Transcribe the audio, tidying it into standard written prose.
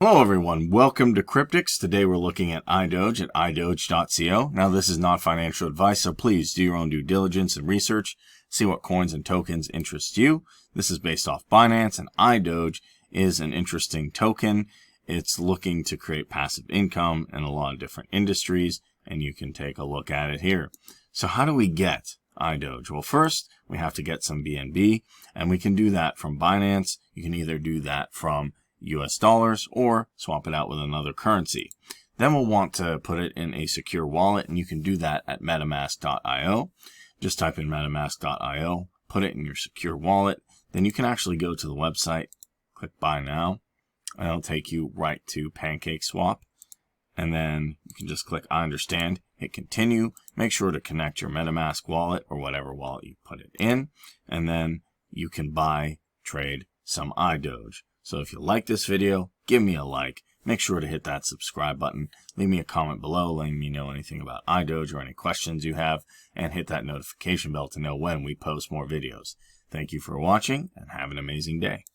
Hello everyone, welcome to Cryptics. Today we're looking at iDoge at iDoge.co. Now this is not financial advice, so please do your own due diligence and research. See what coins and tokens interest you. This is based off Binance, and iDoge is an interesting token. It's looking to create passive income in a lot of different industries, and you can take a look at it here. So how do we get iDoge? Well, first we have to get some BNB, and we can do that from Binance. You can either do that from US dollars or swap it out with another currency. Then we'll want to put it in a secure wallet, and you can do that at MetaMask.io. Just type in MetaMask.io, put it in your secure wallet. Then you can actually go to the website, click Buy Now, and it'll take you right to PancakeSwap. And then you can just click I understand, hit continue. Make sure to connect your MetaMask wallet or whatever wallet you put it in. And then you can buy, trade some iDoge. So if you like this video, give me a like. Make sure to hit that subscribe button. Leave me a comment below letting me know anything about iDoge or any questions you have. And hit that notification bell to know when we post more videos. Thank you for watching and have an amazing day.